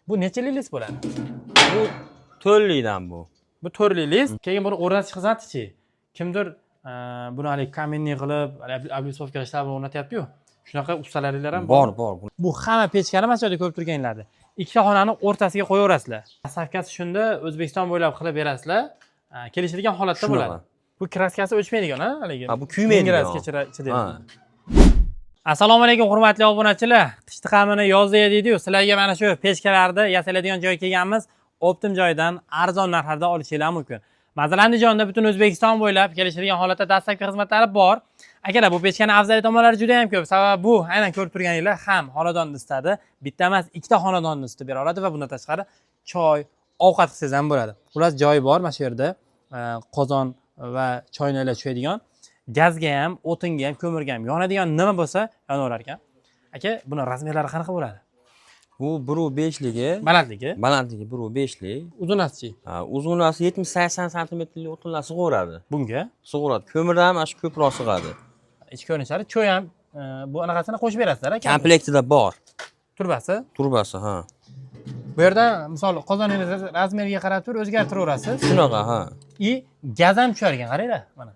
Bu necha lis bo'ladi? Bu 4 likdan bu. Bu 4 lis. Keyin buni o'rnatish xizmatichi. Kimdir buni hali kamenniy qilib, oblisovka ishlab o'rnatyapti-yu. Shunaqa ustalaringlar ham Bor. Bu hamma pechkani mana shu yerda ko'rib turganlardi. Ikkita xonani o'rtasiga qo'yaverasizlar. Stavkasi shunda O'zbekiston bo'ylab qilib berasizlar. Kelishilgan holatda bo'ladi. Bu kraskasi o'chmaydigan, haligi. Ha, bu kuymaydigan. Kraska ichida. Assalomu alaykum hurmatli obunachilar. Qishki qamini yozda deydi-yu, sizlarga mana shu pechkalarni yasaladigan joyga kelganmiz. Optim joydan arzon narxlarda olishingiz mumkin. Masalan, Andijonda butun O'zbekiston bo'ylab kelishilgan holatda dastlabki xizmatlari bor. Akalar, bu pechkani afzal tomonlari juda ham ko'p. Sababi bu, aynan ko'rib turganinglar, ham xonadonni isitadi, bitta emas, ikkita xonadonni isitib bera oladi va bundan tashqari choy, ovqat qilsangiz ham bo'ladi. Xullas joyi bor, mana shu yerda qozon va choynalar tushadigan, gazga ham, o'tinga ham, ko'mirga ham yonadigan nima bo'lsa, yonaverar ekan. Aka, buni razmerlari qanaqa bo'ladi? Bu 1.5 ligi. Balandligi? Balandligi 1.5 lik. Uzunasi-chi? Uzunasi 70-80 sm o'tinlar sig'averadi. Bunga sig'averadi. Ko'mirdan ham ash ko'proq sig'adi. Ichki ko'rinishlari choy ham bu anaqasini qo'shib berasizlar, aka. Komplektida bor. Turbasi? Turbasi, ha. Bu yerda misol qozoningiz razmeriga qarab turib o'zgartiraverasiz. Shunaqa, ha. Gaz ham tushar ekan, qaranglar, mana.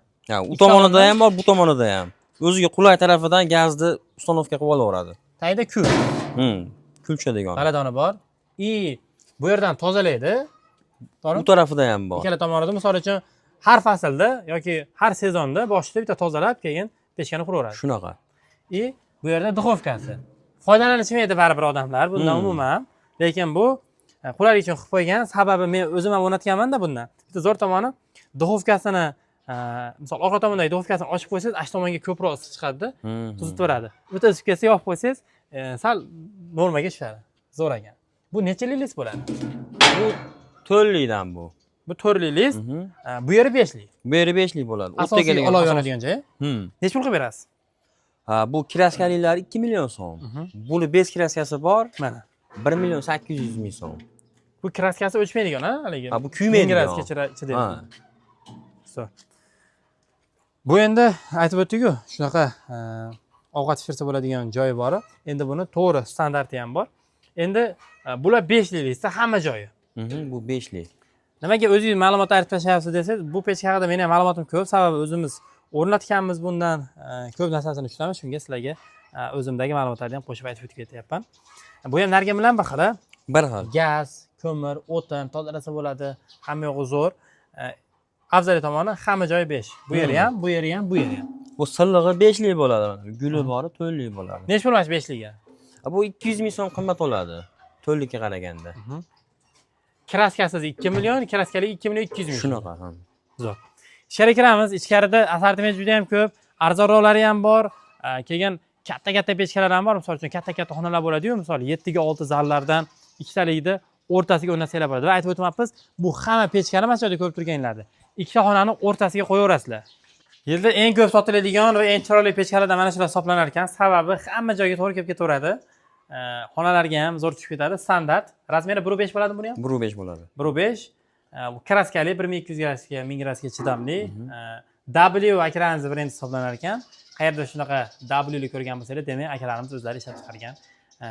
U tomonida ham bor, bu tomonida ham. O'ziga qulay tarafidan gazni ustanovka qilib olaveradi. Tagida kul. Kulcha degan. Baladoni bor. Bu yerdan tozalaydi. Bu tarafida ham bor. Ikkala tomonida misol uchun har faslda yoki har sezonda boshida bitta tozalab, keyin pechkani quraveradi. Shunaqa. Bu yerda duxovkasi. Foydalanishmaydi baribir odamlar bundan umuman. Lekin bu qulaylik uchun qilib qo'ygan. Sababi men o'zim ham o'rnatganman-da bundan. Bitta zo'r tomoni duxovkasini misol orqa tomondagi duxovkasini ochib qo'ysangiz, ash tomonga ko'proq issiq chiqadi-da, tuzitib beradi. Bitta sutkasi yopib qo'ysangiz, sal normaga tushadi. Zo'r ekan. Bu necha lis bo'ladi? Bu 4 likdan bu. Bu 4 lis. Bu yeri 5 lik. Bu yeri 5 lik bo'ladi. Asosiy olov yonadigan joyi. Necha pul qilib berasiz? Bu kraskalilar 2 million so'm. Buni bez kraskasi bor. Mana 1 million 800 ming so'm. Bu kraskasi o'chmaydigan, haligi. Bu kuymaydigan. Kraska ichida. Bu endi aytib o'tdik-ku, shunaqa ovqat pishirsa bo'ladigan joyi bor. Endi buni to'g'ri standarti ham bor. Endi bular 5 liksa hamma joyi. Bu 5 lik. Nimaga o'zingiz ma'lumot aytib tashlayapsiz desangiz, bu pechka haqida meni ham ma'lumotim ko'p, sababi o'zimiz o'rnatganmiz bundan ko'p narsasini tushunamiz. Shunga sizlarga o'zimdagi ma'lumotlarni ham qo'shib aytib o'tib ketyapman. Bu ham narga bilan bir xil. Bir xil. Gaz, ko'mir, o'tin tozalasa bo'ladi, hamma yo'g'i zo'r. Afzal tomoni hamma joyi 5. Bu yeri ham, bu yeri ham, bu yeri ham. Bu sillig'i 5 lik bo'ladi. Guli bori 4 lik bo'ladi. Necha pul mana 5 likga? Bu 200 ming so'm qimmat bo'ladi. 4 likka qaraganda. Kraskasiz 2 million, kraskali 2 million 200 ming. Shunaqa ham. Zo'r. Ichkari kiramiz. Ichkarida assortiment juda ham ko'p. Arzonroqlari ham bor. Keyin katta pechkalar ham bor. Misol uchun katta xonalar bo'ladi-yu, misol 7 ga 6 zallardan ikkitalikda o'rtasiga o'rnatsanglar bo'ladi. Va aytib o'tmoqmiz, bu hamma pechkani mana shu yerda ko'rib turganlardi. Ikkita xonani o'rtasiga qo'yaverasizlar. Yilda eng ko'p sotiladigan va eng chiroyli pechkalardan mana shular hisoblanar ekan. Sababi hamma joyga to'g'ri kelib ketaveradi. Xonalarga ham zo'r tushib ketadi. Standart. Razmeri 1.5 bo'ladi buni ham? 1.5 bo'ladi. 1.5. Bu kraskali 1200 gradusga, 1000 gradusga chidamli. W akranzi brendi hisoblanar ekan. Qayerda shunaqa W li ko'rgan bo'lsangiz, demak akalarimiz o'zlari ishlab chiqargan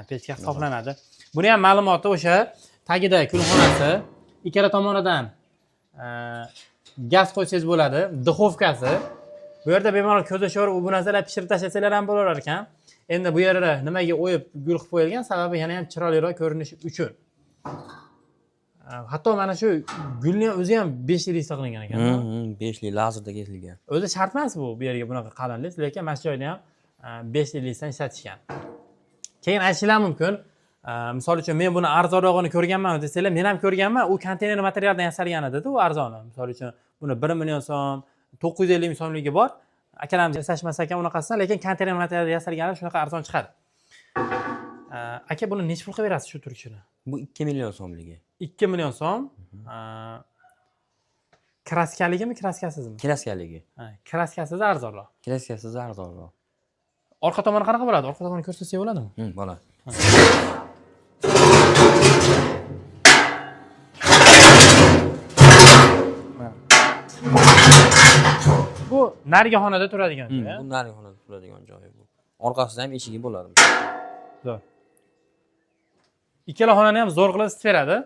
pechka hisoblanadi. Buni ham ma'lumoti o'sha tagida kulxonasi, ikkala tomonidan gaz qo'ysangiz bo'ladi, duxovkasi. Bu yerda bemalol ko'za sho'r bu narsalar pishirib tashlasalar ham bo'lar ekan. Endi bu yerda nimaga o'yib gul qilib qo'yilgan, sababi yana ham chiroyliroq ko'rinishi uchun. Hatto mana shu gulni o'zi ham 5 likda qilingan ekan. 5 lik lazerda kesilgan. O'zi shart emas bu yerga bunaqa qalinlik, lekin mana shu joyda ham 5 likdan ishlatishgan. Keyin aytishingiz mumkin, misol uchun men buni arzonrog'ini ko'rganman desanglar, men ham ko'rganman, u konteyner materialdan yasalgan edi-da, u arzoni. Misol uchun buni 1 million so'm, 950 ming so'mligi bor. Akalarimiz yasashmas ekan unaqasidan, lekin konteyner materialdan yasalgani shunaqa arzon chiqadi. Aka, buni necha pul qilib berasiz shu turkishini? Bu 2 million so'mligi. 2 million so'm. Kraskaligimi, kraskasizmi? Kraskaligi. Kraskasiz arzonroq. Kraskasiz arzonroq. Orqa tomoni qanaqa bo'ladi? Orqa tomoni ko'rsatsak bo'ladimi? Bo'ladi. Bu narigi xonada turadigan joy. Bu narigi xonada turadigan joyi bu. Orqasida ham eshigi bo'ladi. Zo'r. Ikkala xonani ham zo'r qilib isitib beradi.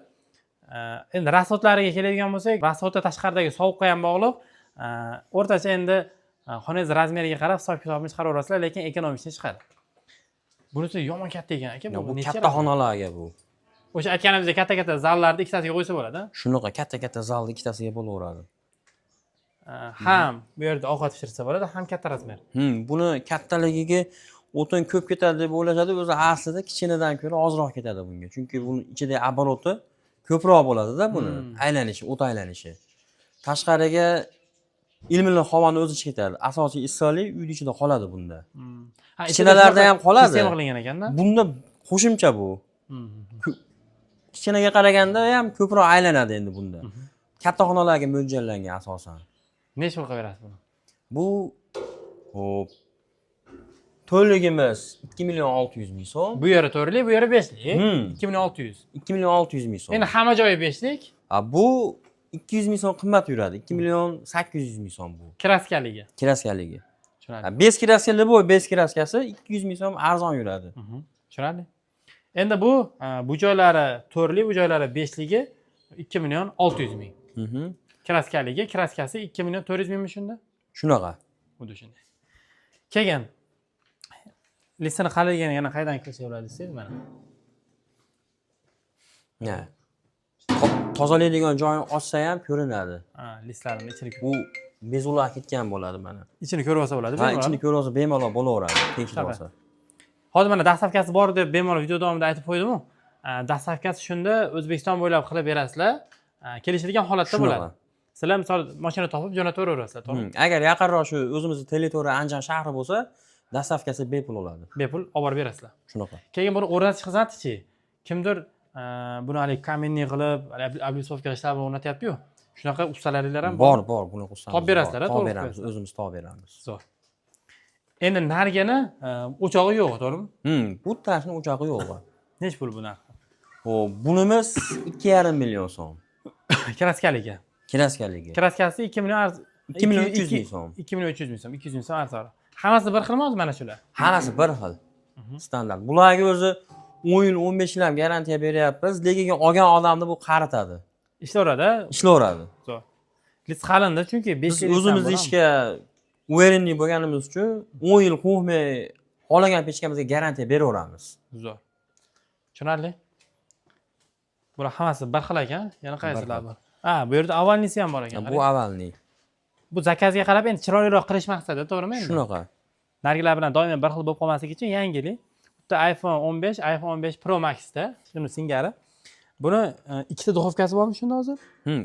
Endi rasxodlariga keladigan bo'lsak, rasxodda tashqaridagi sovuqqa ham bog'liq. O'rtacha endi xonangiz razmeriga qarab hisob-kitobni chiqarib olasizlar, lekin ekonomichni chiqadi. Bunisi yomon katta ekan aka. Bu katta xonalarga bu. O'sha aytganimizdek katta-katta zallarni ikkitasiga qo'ysa bo'ladi. Shunaqa katta-katta zalni ikkitasiga bo'laveradi. Ham bu yerda ovqat pishirsa bo'ladi, ham katta razmer. Buni kattaligiga o'tin ko'p ketadi deb o'ylashadi, o'zi aslida kichkinadan ko'ra ozroq ketadi bunga. Chunki buni ichida обороты ko'proq bo'ladi-da buni, aylanishi, o't aylanishi. Tashqariga ilmli havoni o'zi ketadi. Asosiy issiqlik uyning ichida qoladi bunda. Kichkinalarda ham qoladi. Sistema qilingan ekanda. Bunda qo'shimcha bu. Kichkinaga qaraganda ham ko'proq aylanadi endi bunda. Katta xonalarga mo'ljallangan asosan. Necha pul qilib berasiz buni? Bu hop to'rligimiz 2.600.000 so'm. Bu yeri 4lik, bu yeri 5lik. 2.600. 2.600.000 so'm. Endi hamma joyi 5lik. Bu 200.000 so'm qimmat yuradi. 2.800.000 so'm bu. Kiraskaligi. Kiraskaligi. Tushunarli. Bez kiraskali bu, bez kiraskasi 200.000 so'm arzon yuradi. Tushunarli. Endi bu joylari 4lik, bu joylari 5ligi 2.600.000. Kiraskaligi, kiraskasi 2.400.000 shunda? Shunaqa. Xuddi shunday. Keyin listini qaligini yana qaydan qilsa bo'ladi desiz mana. Ha. Tozalaydigan joyini ochsa ham ko'rinadi. Listlarni ichini bu bezular ketgan bo'ladi mana. Ichini ko'rib olsa bo'ladi. Ha, ichini ko'rib olsa bemalol bo'laveradi, tekshirib olsa. Hozir mana dastavkasi bor deb bemalol video davomida aytib qo'ydim-ku. Dastavkasi shunda O'zbekiston bo'ylab qilib berasizlar. Kelishilgan holatda bo'ladi. Sizlar misol mashina topib jo'nataveraverasizlar, to'g'rimi? Agar yaqinroq shu o'zimizning territoriya Anjan shahri bo'lsa, dastavkasi bepul bo'ladi. Bepul olib borib berasizlar. Shunaqa. Keyin buni o'rnatish xizmatichi. Kimdir buni hali kamenniy qilib, ablisovka ishlab o'rnatyapti-yu. Shunaqa ustalaringlar ham bor, buni ustalar. Topib berasizlar, to'g'ri beramiz, o'zimiz topib beramiz. Zo'r. Endi narigini o'chog'i yo'q, to'g'rimi? Bu tashning o'chog'i yo'q. Necha pul bu narxi? Xo'p, bunimiz 2,5 million so'm. Kiraskaligi. Kiraskaligi. Kiraskasi 2.300.000 so'm. 2.300.000 so'm, 200.000 so'm arzonroq. Hammasi bir xilmi o'zi mana shular? Hammasi bir xil. Standart. Bularga o'zi 10 yil, 15 yil ham garantiya beryapmiz, lekin olgan odamni bu qaritadi. Ishlayveradi. Ishlayveradi. Zo'r. List qalindi, chunki 5 yil o'zimiz ishga uverenli bo'lganimiz uchun 10 yil qo'ymay xohlagan pechkamizga garantiya beraveramiz. Zo'r. Tushunarli? Bular hammasi bir xil ekan. Yana qaysilar bor? Bu yerda avalnisi ham bor ekan. Bu avalni. Bu zakazga qarab endi chiroyliroq qilish maqsadida, to'g'rimi endi? Shunaqa. Nargilar bilan doimo bir xil bo'lib qolmasligi uchun yangilik. Bitta iPhone 15, iPhone 15 Pro Max'da, shuni singari. Buni ikkita duxovkasi bormi shunda hozir?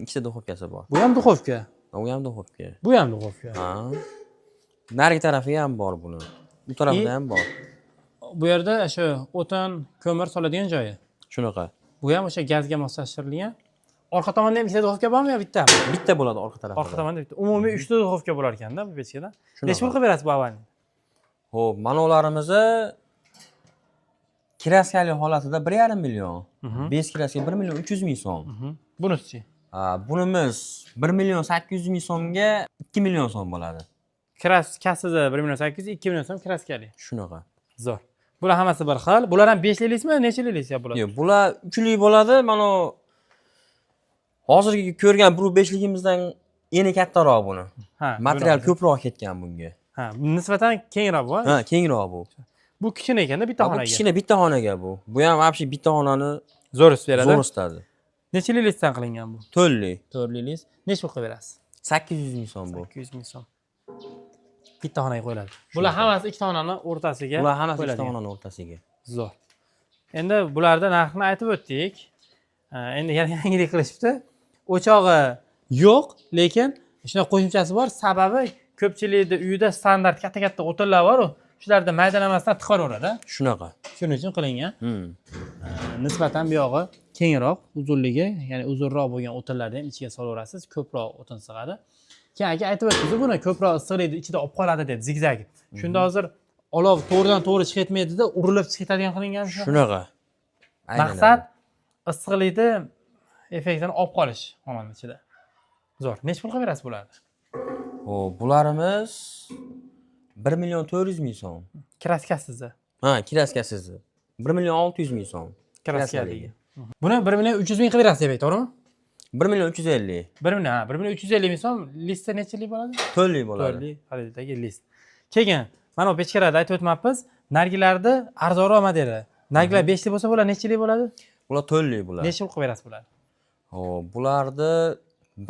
Ikkita duxovkasi bor. Bu ham duxovka. Bu ham duxovka. Bu ham duxovka. Ha. Narigi tarafiga ham bor buni. Bu tarafida ham bor. Bu yerda shu o'tin, ko'mir soladigan joyi. Shunaqa. Bu ham o'sha gazga moslashtirilgan. Orqa tomonda ham ikkita duxovka bormi yo bittami? Bitta bo'ladi orqa tarafida. Orqa tomonda bitta. Umumiy 3 ta duxovka bo'lar ekanda bu pechkada. Necha pul qilib berasiz bu avalni? Xo'p, mana ularimizni kiraskali holatida 1,5 million. Bez kiraski 1.300.000 so'm. Bunisi-chi? Bunimiz 1.800.000 so'mga 2 million so'm bo'ladi. Kiraskasida 1.800.000, 2 million so'm kiraskali. Shunaqa. Zo'r. Bular hammasi bir xil. Bular ham 5 lilikmi, necha lilik bo'ladi? Yo'q, bular 3 lik bo'ladi. Mana hozirgi ko'rgan 1.5ligimizdan yana kattaroq buni. Material ko'proq ketgan bunga. Nisbatan kengroq bu. Kengroq bu. Bu kichkina ekanda bitta xonaga. Bu kichkina bitta xonaga bu. Bu ham вообще bitta xonani zo'r beradi. Zo'r istadi. Necha lilikdan qilingan bu? 4 lik. 4 lilik. Necha pul qilib berasiz? 800.000 so'm bu. 800.000 so'm. Bitta xonaga qo'yiladi. Bular hammasi ikkita xonani o'rtasiga. Bular hammasi ikkita xonani o'rtasiga. Zo'r. Endi bularda narxni aytib o'tdik. Endi yana yangilik qilishibdi. O'chog'i yo'q, lekin shuna qo'shimchasi bor. Sababi ko'pchilikda uyida standart katta-katta o'tinlar bor-ku. Shularda maydalamasdan tiqaveradi. Shunaqa. Shuning uchun qilingan. Nisbatan bu yog'i kengroq, uzunligi, ya'ni uzunroq bo'lgan o'tinlarni ham ichiga solaverasiz, ko'proq o'tin sig'adi. Keyin aka aytib o'tdingiz, buni ko'proq issiqlikni ichida olib qoladi deb, zigzag. Shunda hozir olov to'g'ridan-to'g'ri chiqib ketmaydi-da, urilib chiqib ketadigan qilingan shu. Shunaqa. Maqsad issiqlikni effektini olib qolish xonani ichida. Zo'r. Necha pul qilib berasiz bularni? Xo'p, bularimiz 1.400.000 so'm. Kiraskasizni. Kiraskasizni. 1.600.000 so'm. Kraskadagi. Buni 1.300.000 qilib berasiz demak, to'g'rimi? 1.350.000. 1.350 ming so'm listda nechalik bo'ladi? 4lik bo'ladi. 4lik xaridagi list. Keyin mana bu pechkalarda aytib o'tmoqmiz, nargilarda arzonroq modeli. Nargilar 5lik bo'lsa bular nechalik bo'ladi? Bular 4lik bo'ladi. Necha pul qilib berasiz bularni? Hop, bularni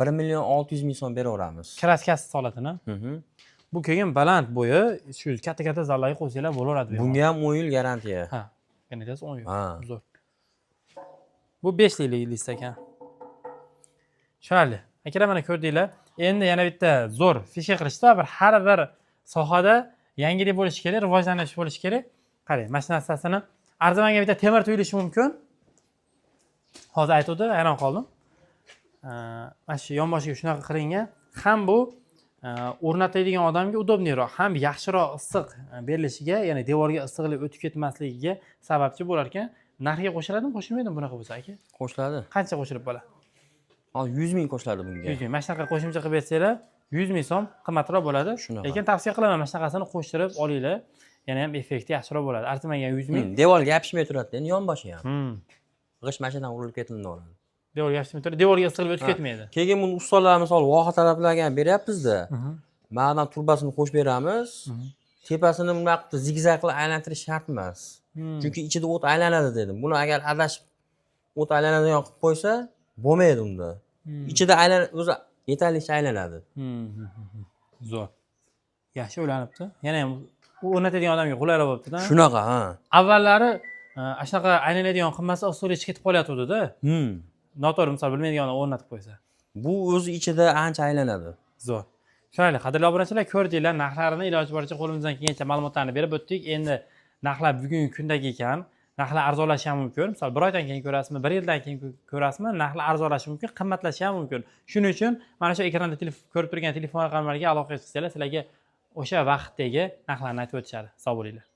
1.600.000 so'm beraveramiz. Kraskasiz holatini. Bu keyin baland bo'yi, shu katta zallarga qo'ysanglar bo'laveradi. Bunga ham 10 yil garantiya. Ha, garantiyasi 10 yil. Ha. Zo'r. Bu 5lik list ekan. Shali. Akalar mana ko'rdinglar. Endi yana bitta zo'r fishka qilishda har bir sohada yangilik bo'lishi kerak, rivojlanish bo'lishi kerak. Qarang, mashina narsasini arzonga bitta temir tuyulishi mumkin. Hozir aytuvdi, hayron qoldim. Mana shu yonboshiga shunaqa qilingan. Ham bu o'rnatiladigan odamga udobniyroq, ham yaxshiroq issiq berilishiga, ya'ni devorga issiqlik o'tib ketmasligiga sababchi bo'lar ekan. Narxiga qo'shiladimi, qo'shilmaydimi bunaqa bo'lsa aka? Qo'shiladi. Qancha qo'shilib bo'ladi? 100.000 qo'shiladi bunga. 100.000. Mana shunaqa qo'shimcha qilib bersanglar, 100.000 so'm qimmatroq bo'ladi. Lekin tavsiya qilaman, mana shunaqasini qo'shtirib olinglar. Yana ham effekti yaxshiroq bo'ladi. Arzimagan 100.000. Devorga yopishmay turadi, endi yonboshi ham. G'ish mashinadan urilib ketiladi. Devorga yopishmay turadi, devorga isig'ilib o'tib ketmaydi. Keyin buni ustalar misol voha taraflarga ham beryapmiz-da. Ma'dan turbasini qo'shib beramiz. Tepasini bunday qilib zigzag qilib aylantirish shart emas. Chunki ichida o't aylanadi dedim. Buni agar adashib o't aylanadigan qilib qo'ysa, bo'lmaydi unda. Ichida o'zi yetarlicha aylanadi. Zo'r. Yaxshi o'ylanibdi. Yana ham o'rnatadigan odamga qulayroq bo'libdi-da. Shunaqa, ha. Avvallari shunaqa aylanadigan qilmasa, ustiga chiqib ketib qolyotgandi-da. Noto'g'ri misol bilmaydigan odam o'rnatib qo'ysa. Bu o'zi ichida ancha aylanadi. Zo'r. Shunday, qadrli obunachilar, ko'rdinglar, narxlarini iloji boricha qo'limizdan kelgancha ma'lumotlarni berib o'tdik. Endi narxlar bugungi kundagi ekan. Narxlar arzonlashi ham mumkin. Misol, bir oydan keyin ko'rasizmi, bir yildan keyin ko'rasizmi, narxlar arzonlashi mumkin, qimmatlashi ham mumkin. Shuning uchun mana shu ekranda ko'rib turgan telefon raqamlariga aloqa qilsanglar, sizlarga o'sha vaqtdagi narxlarni aytib o'tishadi. Sog' bo'linglar.